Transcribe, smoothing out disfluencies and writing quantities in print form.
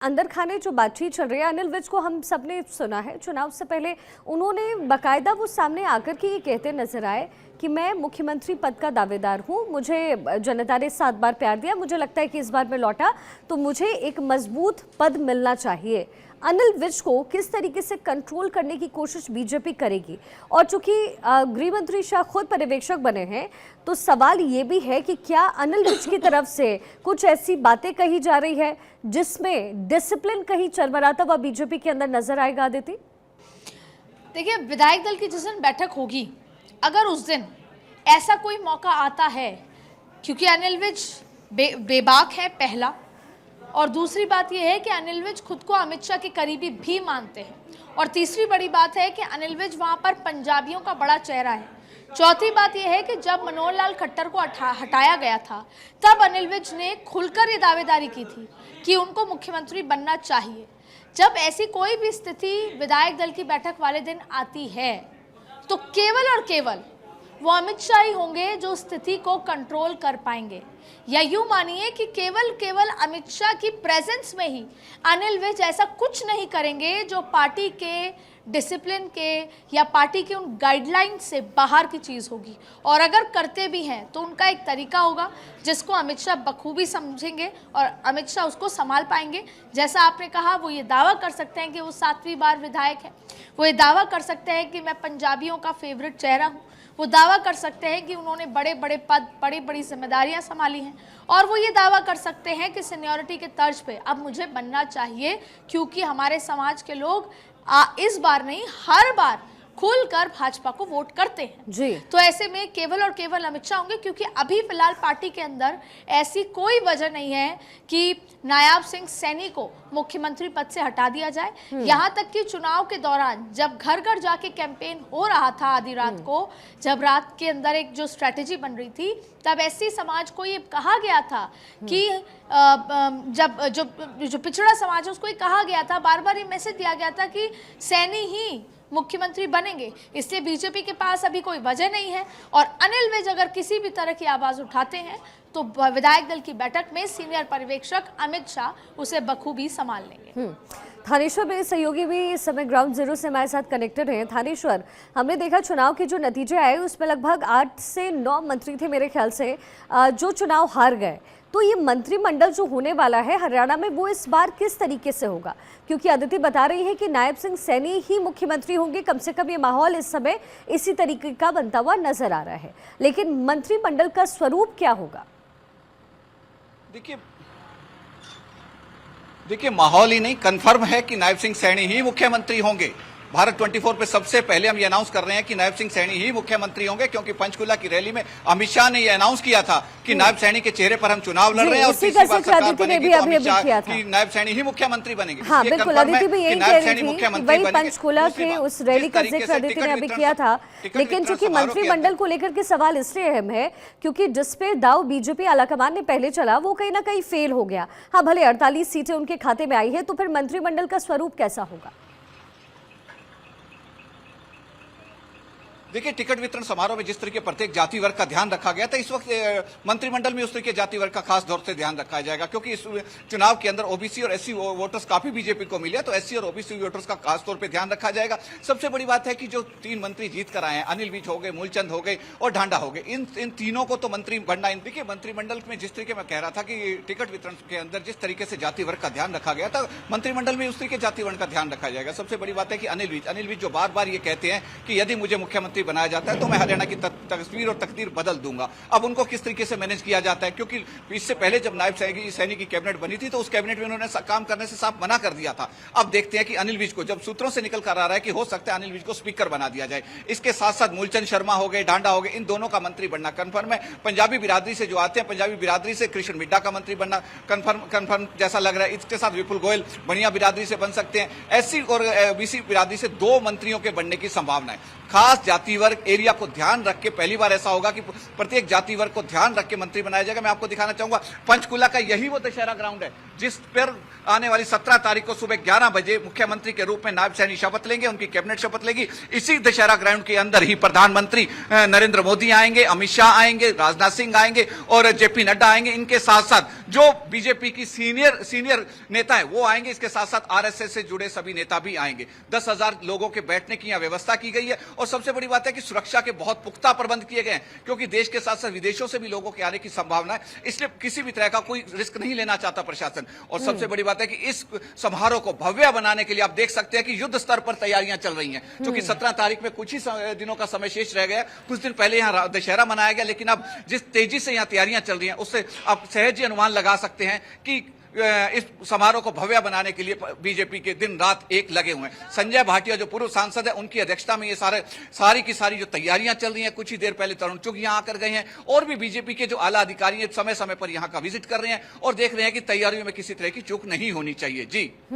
अंदर खाने जो बातचीत चल रही है, अनिल विज को हम सब ने सुना है। चुनाव से पहले उन्होंने बाकायदा वो सामने आकर के ये कहते नजर आए कि मैं मुख्यमंत्री पद का दावेदार हूँ, मुझे जनता ने 7 बार प्यार दिया, मुझे लगता है कि इस बार मैं लौटा तो मुझे एक मजबूत पद मिलना चाहिए। अनिल विज को किस तरीके से कंट्रोल करने की कोशिश बीजेपी करेगी? और चूंकि गृह मंत्री शाह खुद पर्यवेक्षक बने हैं, तो सवाल ये भी है कि क्या अनिल विज की तरफ से कुछ ऐसी बातें कही जा रही है जिसमें डिसिप्लिन कहीं चरमराता हुआ बीजेपी के अंदर नजर आएगा? आदिति, देखिए, विधायक दल की जिस दिन बैठक होगी, अगर उस दिन ऐसा कोई मौका आता है, क्योंकि अनिल विज बेबाक है पहला, और दूसरी बात यह है कि अनिल विज खुद को अमित शाह के करीबी भी मानते हैं, और तीसरी बड़ी बात है कि अनिल विज वहां पर पंजाबियों का बड़ा चेहरा है। चौथी बात यह है कि जब मनोहर लाल खट्टर को हटाया गया था, तब अनिल विज ने खुलकर ये दावेदारी की थी कि उनको मुख्यमंत्री बनना चाहिए। जब ऐसी कोई भी स्थिति विधायक दल की बैठक वाले दिन आती है, तो केवल और केवल वो अमित शाह ही होंगे जो स्थिति को कंट्रोल कर पाएंगे, या यूं मानिए कि केवल अमित शाह की प्रेजेंस में ही अनिल विज ऐसा कुछ नहीं करेंगे जो पार्टी के डिसिप्लिन के या पार्टी के उन गाइडलाइन से बाहर की चीज़ होगी। और अगर करते भी हैं तो उनका एक तरीका होगा जिसको अमित शाह बखूबी समझेंगे और अमित शाह उसको संभाल पाएंगे। जैसा आपने कहा, वो ये दावा कर सकते हैं कि वो 7वीं बार विधायक है, वो ये दावा कर सकते हैं कि मैं पंजाबियों का फेवरेट चेहरा हूँ, वो दावा कर सकते हैं कि उन्होंने बड़े बड़े पद, बड़ी बड़ी जिम्मेदारियां संभाली हैं, और वो ये दावा कर सकते हैं कि सीनियरिटी के तर्ज पे अब मुझे बनना चाहिए, क्योंकि हमारे समाज के लोग इस बार नहीं हर बार खुलकर भाजपा को वोट करते हैं जी। तो ऐसे में केवल और केवल अमित शाह होंगे, क्योंकि अभी फिलहाल पार्टी के अंदर ऐसी कोई वजह नहीं है कि नायाब सिंह सैनी को मुख्यमंत्री पद से हटा दिया जाए। यहाँ तक कि चुनाव के दौरान जब घर घर जाके कैंपेन हो रहा था आधी रात को, जब रात के अंदर एक जो स्ट्रेटेजी बन रही थी, तब एससी समाज को ये कहा गया था कि जब जो पिछड़ा समाज है उसको ये कहा गया था, बार बार ये मैसेज दिया गया था कि सैनी ही मुख्यमंत्री बनेंगे। इसलिए बीजेपी के पास अभी कोई वजह नहीं है, और अनिल विज अगर किसी भी तरह की आवाज उठाते हैं तो विधायक दल की बैठक में सीनियर पर्यवेक्षक अमित शाह उसे बखूबी संभाल लेंगे। थानेश्वर मेरे सहयोगी भी इस समय ग्राउंड जीरो से हमारे साथ कनेक्टेड हैं। थानेश्वर, हमने देखा चुनाव के जो नतीजे आए उसमें लगभग 8 से 9 मंत्री थे मेरे ख्याल से जो चुनाव हार गए। तो ये मंत्रिमंडल जो होने वाला है हरियाणा में, वो इस बार किस तरीके से होगा? क्योंकि अदिति बता रही है कि नायब सिंह सैनी ही मुख्यमंत्री होंगे, कम से कम ये माहौल इस समय इसी तरीके का बनता हुआ नजर आ रहा है, लेकिन मंत्रिमंडल का स्वरूप क्या होगा? देखिए, माहौल ही नहीं, कंफर्म है कि नायब सिंह सैनी ही मुख्यमंत्री होंगे। भारत 24 पे सबसे पहले हम ये अनाउंस कर रहे हैं कि नायब सिंह सैनी ही मुख्यमंत्री होंगे, क्योंकि पंचकुला की रैली में अमित शाह ने ये अनाउंस किया था कि नायब सैनी के चेहरे पर हम चुनाव लड़ रहे हैं और तीसरी बार सरकार बनेगी तो अमित शाह की नायब सैनी ही मुख्यमंत्री बनेंगे। हाँ, बिल्कुल, अदिति भी यही कह रही थी कि वही पंचकुला के उस रैली का जिक्र अदिति ने अभी किया था। लेकिन चूंकि मंत्रिमंडल को लेकर के सवाल इसलिए अहम है क्योंकि जिसपे दाव बीजेपी आलाकमान ने पहले चला वो कहीं ना कहीं फेल हो गया। हाँ, भले 48 सीटें उनके खाते में आई है, तो फिर मंत्रिमंडल का स्वरूप कैसा होगा? देखिए, टिकट वितरण समारोह में जिस तरीके प्रत्येक जाति वर्ग का ध्यान रखा गया था, इस वक्त मंत्रिमंडल में उस तरीके जाति वर्ग का खास तौर से ध्यान रखा जाएगा, क्योंकि इस चुनाव के अंदर ओबीसी और एससी वोटर्स काफी बीजेपी को मिले, तो एससी और ओबीसी वोटर्स का खास तौर पे ध्यान रखा जाएगा। सबसे बड़ी बात है कि जो 3 मंत्री जीत कर आए हैं, अनिल विज हो गए, मूलचंद हो गए और ढांडा हो गए, इन तीनों को तो मंत्री बनना। देखिए, मंत्रिमंडल में जिस तरीके मैं कह रहा था कि टिकट वितरण के अंदर जिस तरीके से जाति वर्ग का ध्यान रखा गया था, मंत्रिमंडल में उस तरीके जाति वर्ग का ध्यान रखा जाएगा। सबसे बड़ी बात है कि अनिल विज जो बार बार ये कहते हैं कि यदि मुझे मुख्यमंत्री बनाया जाता है तो मैं हरियाणा की तस्वीर और तकदीर बदल दूंगा। अब उनको किस तरीके से मैनेज किया जाता है, क्योंकि इससे पहले जब नायब सैनी की कैबिनेट बनी थी तो उस कैबिनेट में उन्होंने काम करने से साफ मना कर दिया था। अब देखते हैं कि अनिल विज को, जब सूत्रों से निकल कर आ रहा है कि हो सकता है अनिल विज को स्पीकर बना दिया जाए। इसके साथ साथ मूलचंद शर्मा हो गए, ढांडा हो गए, इन दोनों का मंत्री बनना कंफर्म है। पंजाबी बिरादरी से जो आते हैं, पंजाबी बिरादरी से कृष्ण मिड्डा का मंत्री बनना कंफर्म जैसा लग रहा है। इसके साथ विपुल गोयल बनिया बिरादरी से बन सकते हैं। एससी और बीसी बिरादरी से 2 मंत्रियों के बनने की संभावना है। खास जाति वर्ग एरिया को ध्यान रख के पहली बार ऐसा होगा कि प्रत्येक जाति वर्ग को ध्यान रख के मंत्री बनाया जाएगा। मैं आपको दिखाना चाहूंगा पंचकुला का यही वो दशहरा ग्राउंड है जिस पर आने वाली 17 तारीख को सुबह 11 बजे मुख्यमंत्री के रूप में नायब सैनी शपथ लेंगे, उनकी कैबिनेट शपथ लेगी। इसी दशहरा ग्राउंड के अंदर ही प्रधानमंत्री नरेंद्र मोदी आएंगे, अमित शाह आएंगे, राजनाथ सिंह आएंगे और जेपी नड्डा आएंगे। इनके साथ साथ जो बीजेपी की सीनियर नेता है वो आएंगे। इसके साथ साथ आरएसएस से जुड़े सभी नेता भी आएंगे। 10,000 लोगों के बैठने की यहां व्यवस्था की गई है और सबसे बड़ी बात है कि सुरक्षा के बहुत पुख्ता प्रबंध किए गए हैं, क्योंकि देश के साथ साथ विदेशों से भी लोगों के आने की संभावना है। इसलिए किसी भी तरह का कोई रिस्क नहीं लेना चाहता प्रशासन। और सबसे बड़ी बात है कि इस समारोह को भव्य बनाने के लिए आप देख सकते हैं कि युद्ध स्तर पर तैयारियां चल रही हैं, क्योंकि 17 तारीख में कुछ ही दिनों का समय शेष रह गया। कुछ दिन पहले यहां दशहरा मनाया गया, लेकिन अब जिस तेजी से यहां तैयारियां चल रही हैं उससे आप सहज ही अनुमान लगा सकते हैं कि इस समारोह को भव्य बनाने के लिए बीजेपी के दिन रात एक लगे हुए हैं। संजय भाटिया जो पूर्व सांसद है उनकी अध्यक्षता में ये सारी की सारी जो तैयारियां चल रही हैं। कुछ ही देर पहले तरुण चुग यहां आकर गए हैं और भी बीजेपी के जो आला अधिकारी हैं समय समय पर यहां का विजिट कर रहे हैं और देख रहे हैं कि तैयारियों में किसी तरह की चूक नहीं होनी चाहिए। जी।